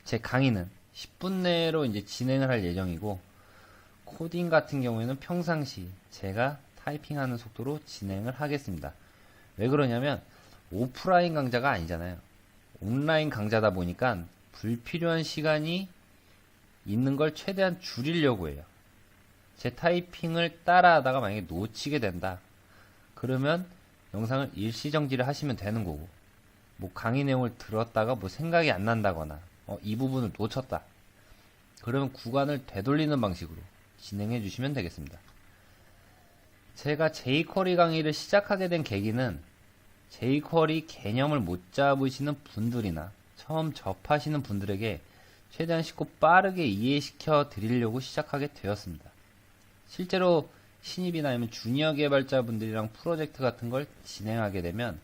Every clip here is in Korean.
제 강의는 10분 내로 이제 진행을 할 예정이고, 코딩 같은 경우에는 평상시 제가 타이핑하는 속도로 진행을 하겠습니다. 왜 그러냐면 오프라인 강좌가 아니잖아요. 온라인 강좌다 보니까 불필요한 시간이 있는 걸 최대한 줄이려고 해요. 제 타이핑을 따라하다가 만약에 놓치게 된다. 그러면 영상을 일시정지를 하시면 되는 거고, 뭐 강의 내용을 들었다가 뭐 생각이 안 난다거나 이 부분을 놓쳤다. 그러면 구간을 되돌리는 방식으로 진행해 주시면 되겠습니다. 제가 jQuery 강의를 시작하게 된 계기는 jQuery 개념을 못 잡으시는 분들이나 처음 접하시는 분들에게 최대한 쉽고 빠르게 이해시켜 드리려고 시작하게 되었습니다. 실제로 신입이나 아니면 주니어 개발자분들이랑 프로젝트 같은 걸 진행하게 되면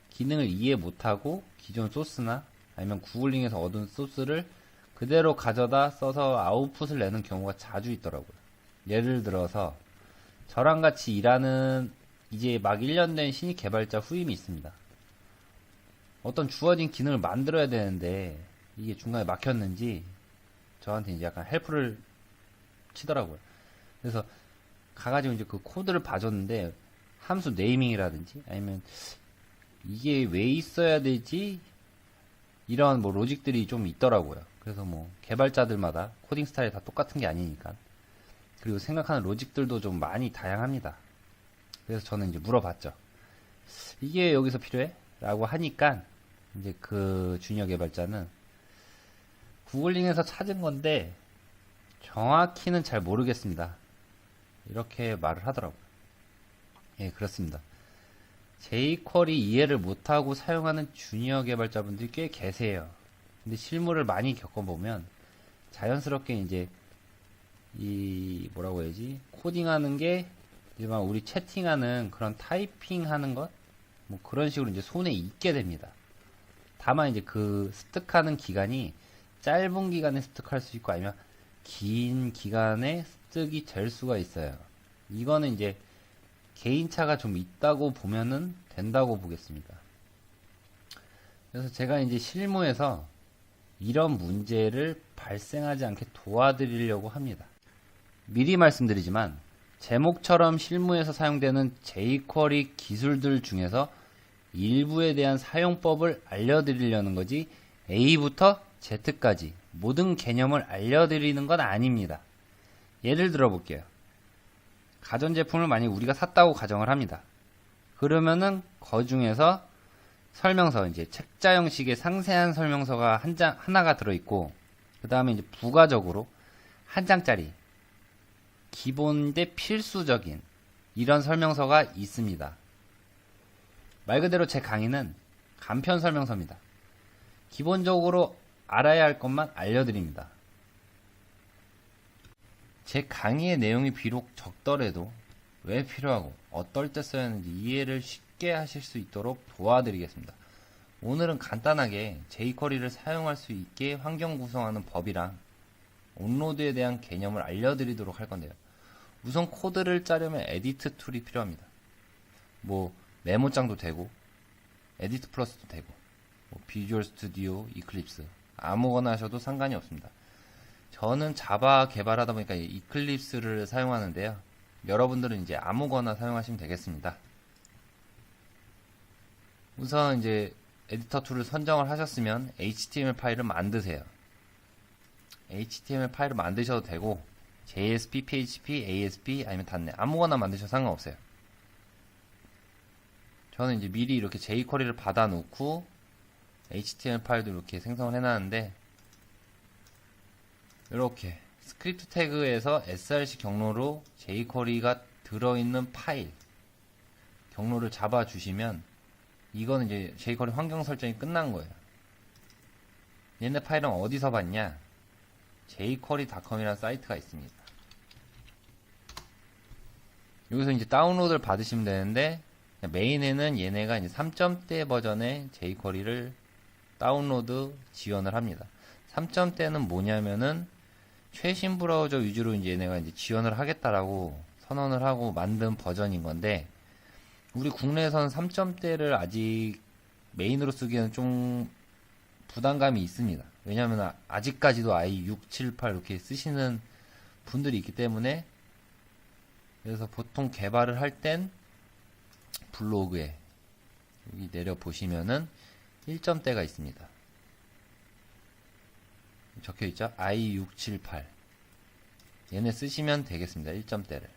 기능을 이해 못하고 기존 소스나 아니면 구글링에서 얻은 소스를 그대로 가져다 써서 아웃풋을 내는 경우가 자주 있더라고요. 예를 들어서 저랑 같이 일하는 이제 막 1년 된 신입 개발자 후임이 있습니다. 어떤 주어진 기능을 만들어야 되는데 이게 중간에 막혔는지 저한테 이제 약간 헬프를 치더라고요. 그래서 가가지고 이제 그 코드를 봐줬는데 함수 네이밍이라든지 아니면 이게 왜 있어야 되지? 이런 뭐 로직들이 좀 있더라고요. 그래서 뭐 개발자들마다 코딩 스타일이 다 똑같은 게 아니니까. 그리고 생각하는 로직들도 좀 많이 다양합니다. 그래서 저는 이제 물어봤죠. 이게 여기서 필요해? 라고 하니까 이제 그 주니어 개발자는 구글링에서 찾은 건데 정확히는 잘 모르겠습니다. 이렇게 말을 하더라고요. 예, 그렇습니다. jQuery 이해를 못하고 사용하는 주니어 개발자분들이 꽤 계세요. 근데 실무를 많이 겪어보면 자연스럽게 이제 이 뭐라고 해야지 코딩하는 게 일반 우리 채팅하는 그런 타이핑하는 것 뭐 그런 식으로 이제 손에 익게 됩니다. 다만 이제 그 습득하는 기간이 짧은 기간에 습득할 수 있고 아니면 긴 기간에 습득이 될 수가 있어요. 이거는 이제 개인차가 좀 있다고 보면은 된다고 보겠습니다. 그래서 제가 이제 실무에서 이런 문제를 발생하지 않게 도와드리려고 합니다. 미리 말씀드리지만 제목처럼 실무에서 사용되는 jQuery 기술들 중에서 일부에 대한 사용법을 알려드리려는 거지 A부터 Z까지 모든 개념을 알려드리는 건 아닙니다. 예를 들어 볼게요. 가전제품을 만약 우리가 샀다고 가정을 합니다. 그러면은 그 중에서 설명서, 이제 책자 형식의 상세한 설명서가 하나가 들어있고, 그 다음에 이제 부가적으로 한 장짜리 기본 대 필수적인 이런 설명서가 있습니다. 말 그대로 제 강의는 간편 설명서입니다. 기본적으로 알아야 할 것만 알려드립니다. 제 강의의 내용이 비록 적더라도 왜 필요하고 어떨 때 써야 하는지 이해를 쉽게 하실 수 있도록 도와드리겠습니다. 오늘은 간단하게 jQuery를 사용할 수 있게 환경 구성하는 법이랑 온로드에 대한 개념을 알려드리도록 할 건데요. 우선 코드를 짜려면 에디트 툴이 필요합니다. 뭐 메모장도 되고 에디트 플러스도 되고 뭐 비주얼 스튜디오, 이클립스 아무거나 하셔도 상관이 없습니다. 저는 자바 개발하다 보니까 이클립스를 사용하는데요. 여러분들은 이제 아무거나 사용하시면 되겠습니다. 우선 이제 에디터 툴을 선정을 하셨으면 HTML 파일을 만드세요. HTML 파일을 만드셔도 되고 JSP, PHP, ASP 아니면 .NET 아무거나 만드셔도 상관없어요. 저는 이제 미리 이렇게 jQuery를 받아 놓고 HTML 파일도 이렇게 생성을 해놨는데 이렇게 스크립트 태그에서 src 경로로 jQuery가 들어있는 파일 경로를 잡아주시면 이거는 이제 jQuery 환경 설정이 끝난 거예요. 얘네 파일은 어디서 봤냐? jQuery.com이라는 사이트가 있습니다. 여기서 이제 다운로드를 받으시면 되는데 메인에는 얘네가 이제 3점대 버전의 jQuery를 다운로드 지원을 합니다. 3점대는 뭐냐면은 최신 브라우저 위주로 이제 얘네가 이제 지원을 하겠다라고 선언을 하고 만든 버전인 건데 우리 국내에서는 3점대를 아직 메인으로 쓰기에는 좀 부담감이 있습니다. 왜냐면 아직까지도 i 6, 7, 8 이렇게 쓰시는 분들이 있기 때문에. 그래서 보통 개발을 할 땐 블로그에 여기 내려 보시면은 1점대가 있습니다. 적혀 있죠? i678 얘네 쓰시면 되겠습니다. 1점대를.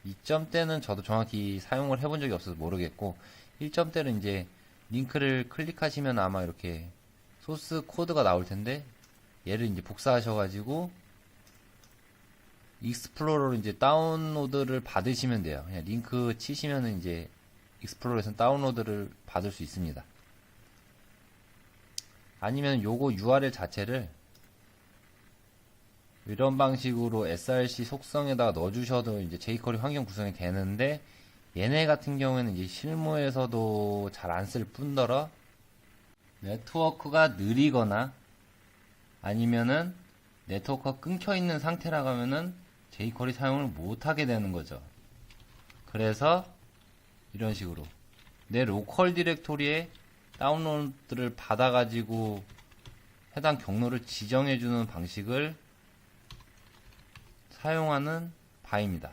2점대는 저도 정확히 사용을 해본 적이 없어서 모르겠고, 1점대는 이제 링크를 클릭하시면 아마 이렇게 소스 코드가 나올 텐데, 얘를 이제 복사하셔가지고 익스플로러로 이제 다운로드를 받으시면 돼요. 그냥 링크 치시면은 이제 익스플로러에서 다운로드를 받을 수 있습니다. 아니면 요거 URL 자체를 이런 방식으로 src 속성에다가 넣어주셔도 이제 jQuery 환경 구성이 되는데, 얘네 같은 경우에는 이제 실무에서도 잘 안 쓸 뿐더러 네트워크가 느리거나 아니면은 네트워크가 끊겨 있는 상태라고 하면은 jQuery 사용을 못하게 되는 거죠. 그래서 이런 식으로 내 로컬 디렉토리에 다운로드를 받아가지고 해당 경로를 지정해주는 방식을 사용하는 바입니다.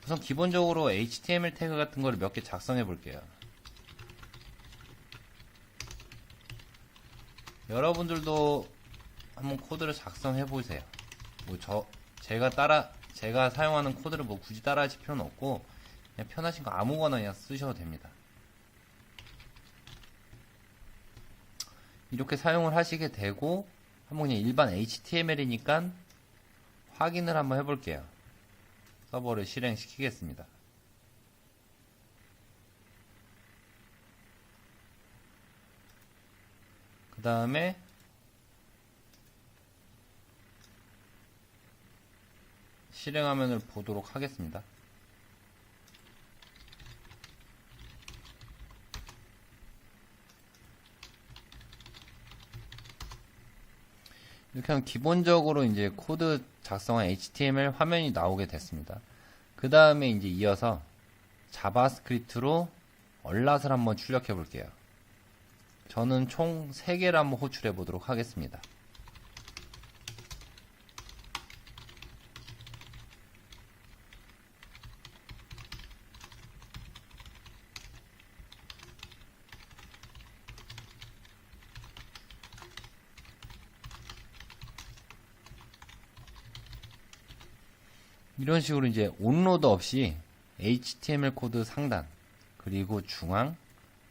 우선 기본적으로 HTML 태그 같은 거를 몇 개 작성해 볼게요. 여러분들도 한번 코드를 작성해 보세요. 뭐 제가 사용하는 코드를 뭐 굳이 따라 하실 필요는 없고, 그냥 편하신 거 아무거나 그냥 쓰셔도 됩니다. 이렇게 사용을 하시게 되고, 한번 그냥 일반 HTML이니까 확인을 한번 해볼게요. 서버를 실행시키겠습니다. 그 다음에 실행 화면을 보도록 하겠습니다. 이렇게 하면 기본적으로 이제 코드 작성한 HTML 화면이 나오게 됐습니다. 그 다음에 이제 이어서 자바스크립트로 얼랏을 한번 출력해 볼게요. 저는 총 3개를 한번 호출해 보도록 하겠습니다. 이런 식으로 이제 온로드 없이 HTML 코드 상단 그리고 중앙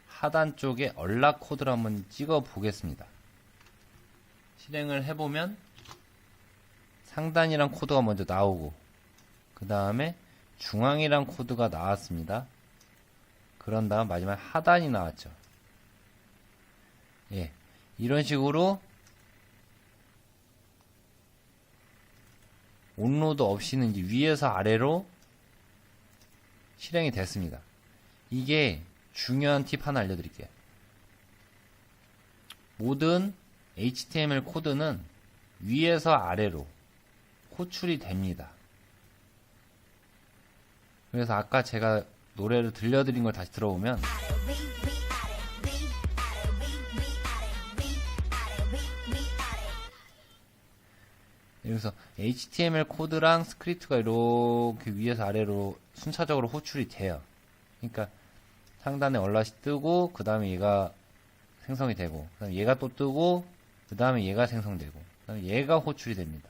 하단 쪽에 얼락 코드를 한번 찍어 보겠습니다. 실행을 해보면 상단이란 코드가 먼저 나오고, 그 다음에 중앙이란 코드가 나왔습니다. 그런 다음 마지막 하단이 나왔죠. 예, 이런 식으로 온로드 없이는 이제 위에서 아래로 실행이 됐습니다. 이게 중요한 팁 하나 알려드릴게요. 모든 HTML 코드는 위에서 아래로 호출이 됩니다. 그래서 아까 제가 노래를 들려드린 걸 다시 들어보면, 여기서 HTML 코드랑 스크립트가 이렇게 위에서 아래로 순차적으로 호출이 돼요. 그러니까 상단에 얼랏이 뜨고, 그 다음에 얘가 생성이 되고, 그 다음에 얘가 또 뜨고, 그 다음에 얘가 생성되고, 그 다음에 얘가 호출이 됩니다.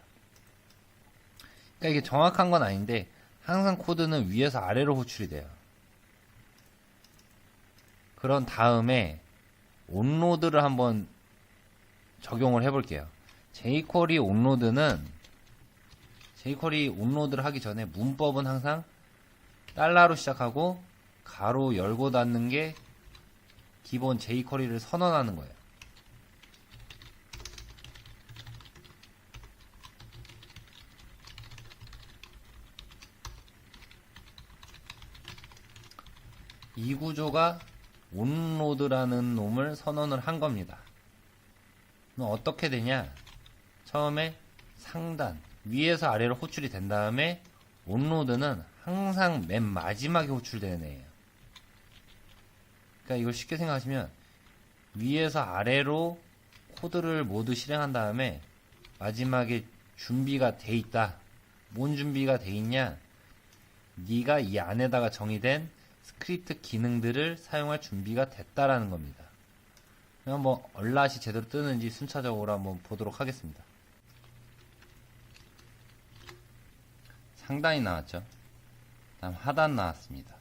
그러니까 이게 정확한 건 아닌데 항상 코드는 위에서 아래로 호출이 돼요. 그런 다음에 온로드를 한번 적용을 해볼게요. jQuery 온로드를 하기 전에 문법은 항상 달러로 시작하고 가로 열고 닫는 게 기본 jQuery를 선언하는 거예요. 이 구조가 온로드라는 놈을 선언을 한 겁니다. 그럼 어떻게 되냐? 처음에 상단, 위에서 아래로 호출이 된 다음에 온로드는 항상 맨 마지막에 호출되는 애예요. 그러니까 이걸 쉽게 생각하시면 위에서 아래로 코드를 모두 실행한 다음에 마지막에 준비가 돼 있다. 뭔 준비가 돼 있냐? 네가 이 안에다가 정의된 스크립트 기능들을 사용할 준비가 됐다라는 겁니다. 그럼 뭐 얼라시 제대로 뜨는지 순차적으로 한번 보도록 하겠습니다. 상단이 나왔죠. 다음 하단 나왔습니다.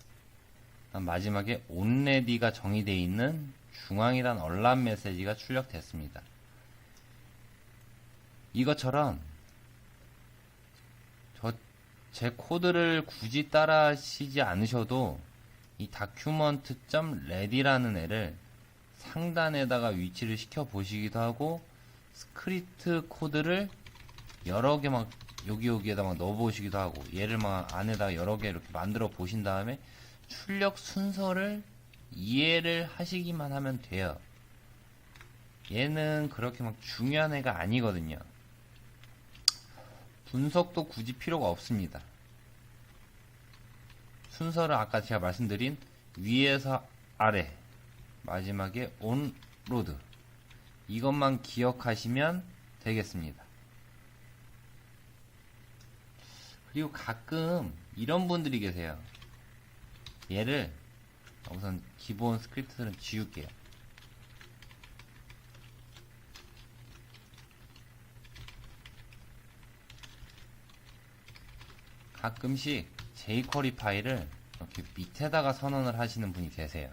다음 마지막에 onReady가 정의되어 있는 중앙이란 얼람 메시지가 출력됐습니다. 이것처럼 제 코드를 굳이 따라 하시지 않으셔도 이 document.ready라는 애를 상단에다가 위치를 시켜 보시기도 하고 스크립트 코드를 여러 개 막 여기에다 막 넣어 보시기도 하고 얘를 막 안에다가 여러 개 이렇게 만들어 보신 다음에 출력 순서를 이해를 하시기만 하면 돼요. 얘는 그렇게 막 중요한 애가 아니거든요. 분석도 굳이 필요가 없습니다. 순서를 아까 제가 말씀드린 위에서 아래 마지막에 onload 이것만 기억하시면 되겠습니다. 그리고 가끔 이런 분들이 계세요. 얘를 우선 기본 스크립트들은 지울게요. 가끔씩 jQuery 파일을 이렇게 밑에다가 선언을 하시는 분이 계세요.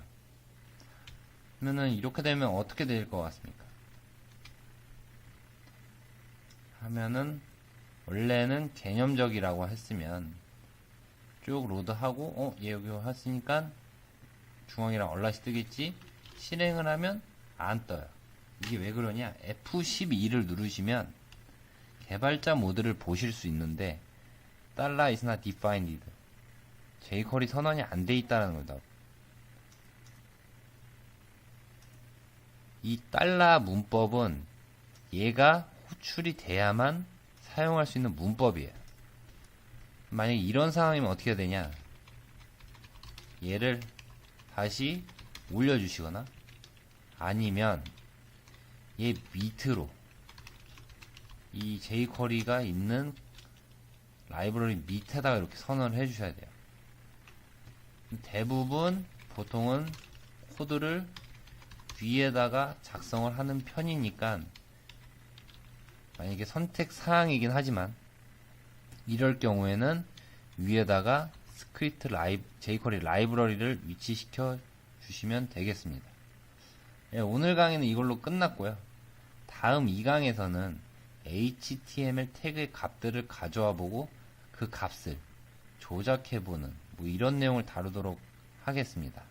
그러면은 이렇게 되면 어떻게 될 것 같습니까? 하면은 원래는 개념적이라고 했으면 쭉 로드하고 얘 여기 했으니까 중앙이랑 얼라시 뜨겠지? 실행을 하면 안 떠요. 이게 왜 그러냐? F12를 누르시면 개발자 모드를 보실 수 있는데 $is not defined jQuery 선언이 안 돼 있다는 거다. 이 문법은 얘가 호출이 돼야만 사용할 수 있는 문법이에요. 만약에 이런 상황이면 어떻게 해야 되냐? 얘를 다시 올려주시거나 아니면 얘 밑으로 이 jQuery가 있는 라이브러리 밑에다가 이렇게 선언을 해주셔야 돼요. 대부분 보통은 코드를 위에다가 작성을 하는 편이니까 만약에 선택 사항이긴 하지만 이럴 경우에는 위에다가 스크립트 jQuery 라이브러리를 위치시켜 주시면 되겠습니다. 예, 오늘 강의는 이걸로 끝났고요. 다음 2강에서는 HTML 태그의 값들을 가져와 보고 그 값을 조작해보는 뭐 이런 내용을 다루도록 하겠습니다.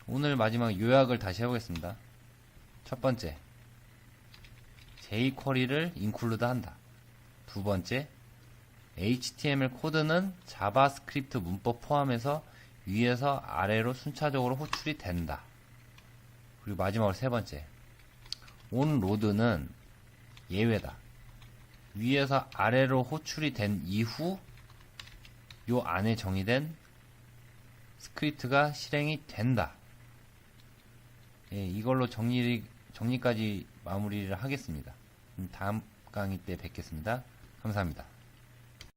오늘 마지막 요약을 다시 해보겠습니다. 첫 번째, jQuery를 include 한다. 두 번째, HTML 코드는 자바스크립트 문법 포함해서 위에서 아래로 순차적으로 호출이 된다. 그리고 마지막으로 세 번째, onload는 예외다. 위에서 아래로 호출이 된 이후 요 안에 정의된 스크립트가 실행이 된다. 예, 이걸로 정리까지 마무리를 하겠습니다. 다음 강의 때 뵙겠습니다. 감사합니다.